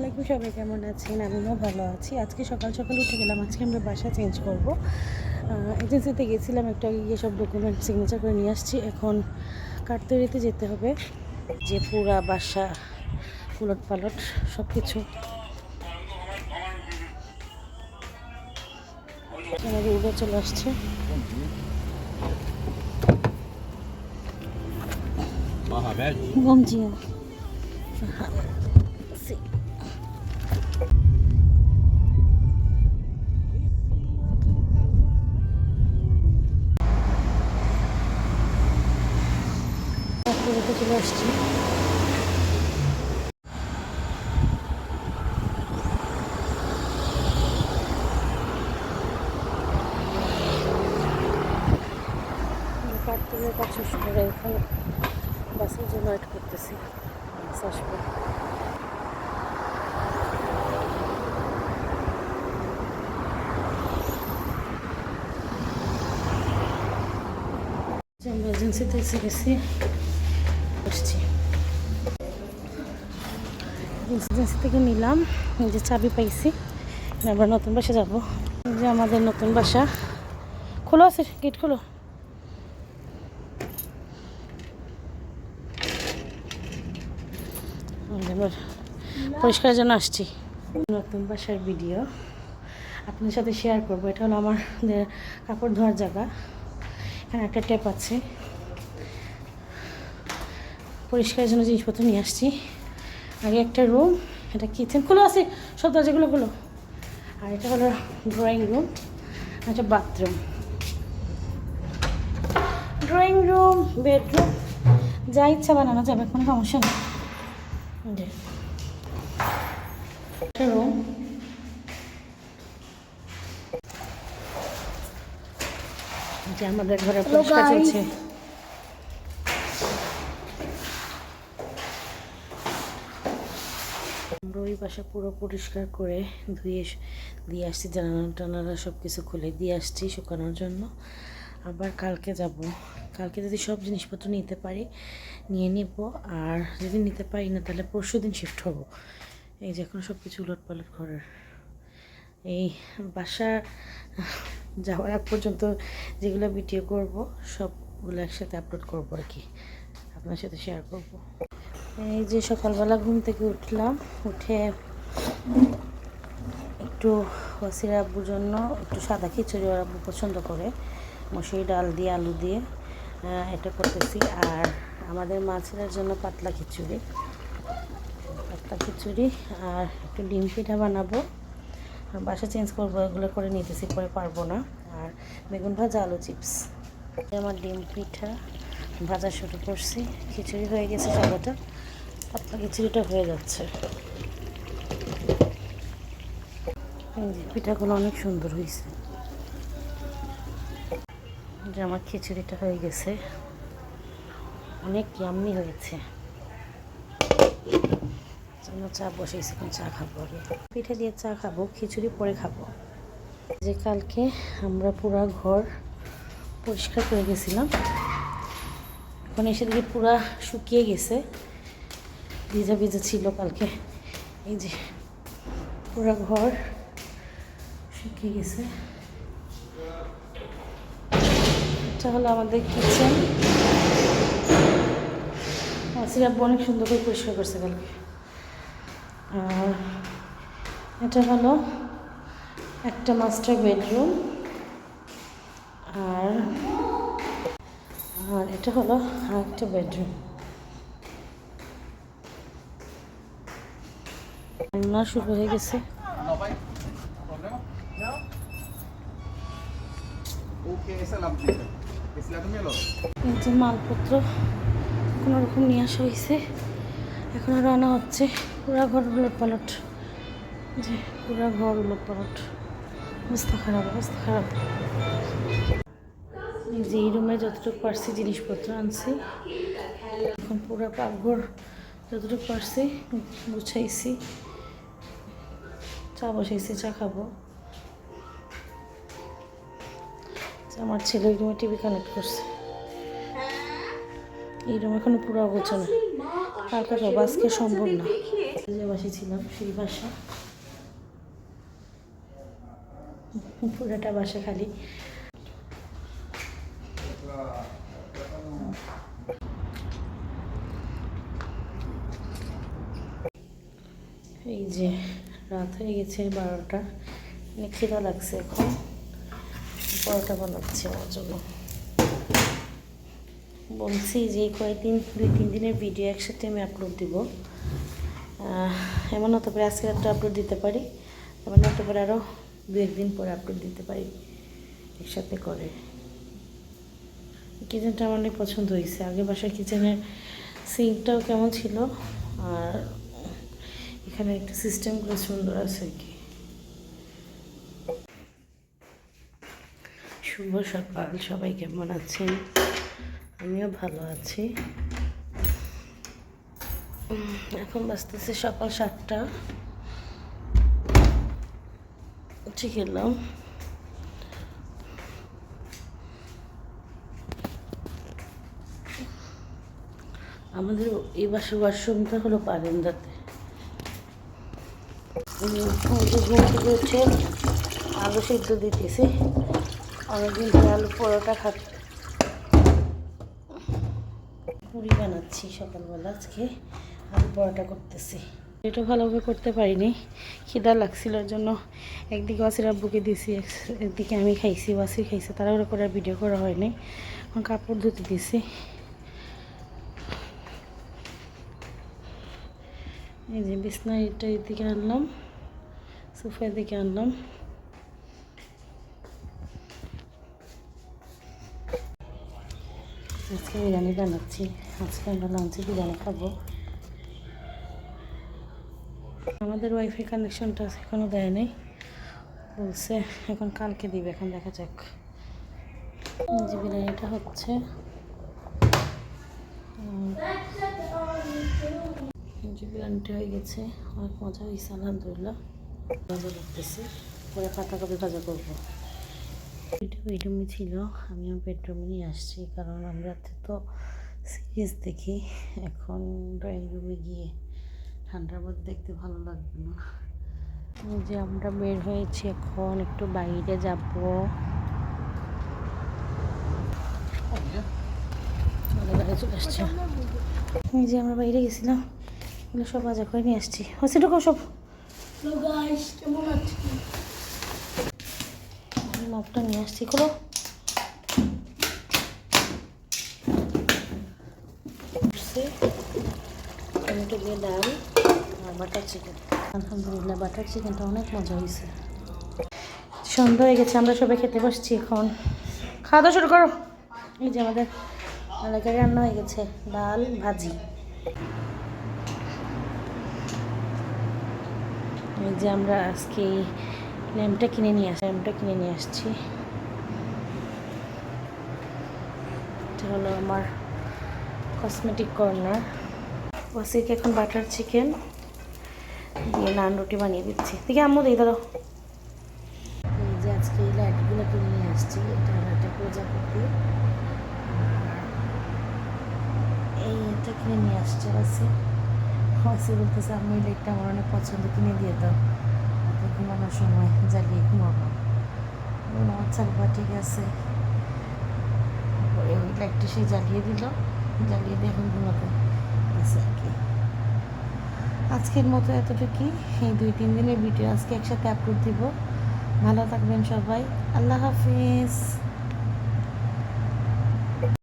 আলাইকুম, সবাই কেমন আছেন? আমিও ভালো আছি। আজকে সকাল সকাল উঠে গেলাম। আজকে আমরা বাসা চেঞ্জ করব। এজেন্সিতে গেছিলাম, একটু আগে গিয়ে সব ডকুমেন্ট সিগনেচার করে নিয়ে আসছি। এখন কাঠতৈরিতে যেতে হবে, যে পুরা বাসা উলট পালট সব কিছু। আমাদের উড়ে চলে আসছে। Bom dia. Sim. চলে আসছি। কাঠতৈরির কাজ শেষ করে এখন বাসের জন্য ওয়েট করতেছি। বাস আসবে। আমরা এজেন্সিতে এসে গেছি, আসছি। এজেন্সি থেকে নিলাম যে চাবি পাইছি, আমরা নতুন বাসা যাব। যে আমাদের নতুন বাসা। খোলো আছে, গেট খোলো। পরিষ্কারের জন্য আসছি। নতুন বাসার ভিডিও আপনাদের সাথে শেয়ার করবো। এটা হলো আমাদের কাপড় ধোয়ার জায়গা। এখানে একটা ট্যাপ আছে। পরিষ্কারের জন্য জিনিসপত্র নিয়ে আসছি। আগে একটা রুম, এটা কিচেন। খোলো আছে, সব দরজাগুলো খোলো। আর এটা হলো ড্রয়িং রুম, একটা বাথরুম। ড্রয়িং রুম, বেডরুম, যা ইচ্ছা বানানো যাবে, কোনো সমস্যা নেই। একটা রুম, যে আমাদের ঘরে পরিষ্কার চলছে। আমরা ওই বাসা পুরো পরিষ্কার করে ধুয়ে দিয়ে আসছি। জানালা টানালা সব কিছু খুলে দিয়ে আসছি শুকানোর জন্য। আবার কালকে যাব। কালকে যদি সব জিনিসপত্র নিতে পারি নিয়ে নিব, আর যদি নিতে পারি না তাহলে পরশু দিন শিফট হব। এই যে এখন সব কিছু উলট পালট করার। এই বাসা যাওয়ার আগ পর্যন্ত যেগুলো ভিডিও করব সবগুলো একসাথে আপলোড করব আর কি, আপনার সাথে শেয়ার করব। এই যে সকালবেলা ঘুম থেকে উঠলাম, উঠে একটু ওয়াসির আব্বুর জন্য একটু সাদা খিচুড়ি, ওর আব্বু পছন্দ করে, মসুরি ডাল দিয়ে আলু দিয়ে, এটা করতেছি। আর আমাদের মাছের জন্য পাতলা খিচুড়ি আর একটু ডিম পিঠা বানাবো। বাসা চেঞ্জ করবো, এগুলো করে নিতেছি, পরে পারবো না। আর বেগুন ভাজা, আলু চিপস। আমার ডিম পিঠা ভাজা শুরু করছি। খিচুড়ি হয়ে গেছে, সাদাটা পাতলা খিচুড়িটা হয়ে যাচ্ছে। পিঠাগুলো অনেক সুন্দর হয়েছে। যে আমার খিচুড়িটা হয়ে গেছে, অনেক ইয়াম্মি হয়েছে। চা বসেছি, এখন চা খাবো। পিঠা দিয়ে চা খাবো, খিচুড়ি পরে খাবো। যে কালকে আমরা পুরা ঘর পরিষ্কার করে গেছিলাম, এখন এসে দিকে পুরা শুকিয়ে গেছে। ভিজা ভিজা ছিল কালকে। এই যে পুরা ঘর শুকিয়ে গেছে। এটা হলো আমাদের কিচেন। সিরাপ অনেক সুন্দর করে পরিষ্কার করছে কালকে। আর এটা হলো একটা মাস্টার বেডরুম। আর এটা হলো আরেকটা বেডরুম। রান্না শুরু হয়ে গেছে। এই যে মালপত্র কোনোরকম নিয়ে আসা হয়েছে, এখন আরও আনা হচ্ছে। পুরা ঘর উলট পালট, যে পুরা ঘর উলট পালট, অবস্থা খারাপ, অবস্থা খারাপ। এই যে এই রুমে যতটুকু পারছি জিনিসপত্র আনছি। এখন পুরা পাকঘর যতটুকু পারছি গুছাইছি। চা বসাইছি, চা খাবো। আমার ছেলে এই রুমে টিভি কানেক্ট করছে। এই রুম এখনো পুরো গোছানো, কালকে সব আজকে সম্ভব না। যে বাসে ছিলাম সেই বাসা, পুরোটা বাসা খালি। এই যে রাত হয়ে গেছে 12টা, খিদা লাগছে, এখন পরোটা বানাচ্ছি আমার জন্য। বলছি যে কয়েকদিন 2-3 দিনের ভিডিও একসাথে আমি আপলোড দিব। এমন হতে পারে আজকে একটা আপলোড দিতে পারি, এমন হতে পারে আরও 2-1 দিন পরে আপলোড দিতে পারি একসাথে করে। কিচেনটা আমার অনেক পছন্দ হয়েছে। আগে বাসার কিচেনের সিঙ্কটাও কেমন ছিল, আর এখানে একটা সিস্টেমগুলো সুন্দর আছে আর কি। শুভ সকাল, সবাই কেমন আছেন? আমিও ভালো আছি। এখন বাজতেছে সকাল 7টা। ঠিক এলাম। আমাদের এই বাসার ওয়াশরুমটা হলো বারান্দাতে। ঘুম থেকে উঠে আলু সিদ্ধ দিতেছি, অনেকদিন ধরে আলু পরোটা খাচ্ছি, পুরি বানাচ্ছি সকালবেলা। আজকে আলু পরোটা করতেছি। এটা ভালোভাবে করতে পারিনি, খিদা লাগছিল জন্য একদিকে ওয়াসির আব্বুকে দিয়েছি, একদিকে আমি খাইছি, ওয়াসির খাইছে। তাড়াহুড়ো করে ভিডিও করা হয়নি। এখন কাপড় ধুতে দিয়েছি। এই যে বিছনা এটা এদিকে আনলাম, সোফা এদিকে আনলাম। আজকে বিরিয়ানি বানাচ্ছি। আজকে আমরা লাঞ্চে বিরিয়ানি খাবো। আমাদের ওয়াইফাই কানেকশনটা এখনও দেয় নাই, বলছে এখন কালকে দিবে, এখন দেখা যাক। যে বিরিয়ানিটা হচ্ছে, যে বিরিয়ানিটা হয়ে গেছে, অনেক মজা হয়েছে আলহামদুলিল্লাহ। ভাজা লাগতেছে, পরে পাতাকপি ভাজা করবো। এটা বেডরুমে ছিল, আমি আমার বেডরুমে নিয়ে আসছি, কারণ আমরা তো সিরিজ দেখি। এখন ড্রয়িং রুমে গিয়ে ঠান্ডার মধ্যে দেখতে ভালো লাগবে না। এই যে আমরা বের হয়েছি, এখন একটু বাইরে যাব। বাইরে চলে আসছি। এই যে আমরা বাইরে গেছিলাম, এগুলো সব বাজার করে নিয়ে আসছি। সেটুকু সব কেমন আছে, মাপটা নিয়ে আসছি। করো টমেটো দিয়ে ডাল আর বাটার চিকেন। আলহামদুলিল্লাহ বাটার চিকেনটা অনেক মজা হয়েছে। সন্ধ্যা হয়ে গেছে, আমরা সবাই খেতে বসছি। এখন খাওয়া দাওয়া শুরু করো। এই যে আমাদের এলাকায় রান্না হয়ে গেছে, ডাল ভাজি। এই যে আমরা আজকে ল্যাম্পটা কিনে নিয়ে আসছি। এটা হলো আমার কসমেটিক কর্নার। ওয়াসিকে এখন বাটার চিকেন দিয়ে নান রুটি বানিয়ে দিচ্ছি। দেখি আম্মু দিই ধরো। এই যে আজকে এই লাইটগুলো কিনে নিয়ে আসছি। এটা হলো একটা প্রজাপতি, এইটা কিনে নিয়ে আসছে ওয়াসি বলতেছে আম্মু এই লাইটটা আমার অনেক পছন্দ, কিনে দিয়ে দাও, ঘুমানোর সময় জ্বালিয়ে ঘুমাবো। আচ্ছা বাবা ঠিক আছে। এই লাইটটা সে জ্বালিয়ে দিয়ে এখন ঘুমাতে আছে আর কি। আজকের মতো এতটুকুই। এই 2-3 দিনের ভিডিও আজকে একসাথে আপলোড দিব। ভালো থাকবেন সবাই, আল্লাহ হাফিজ।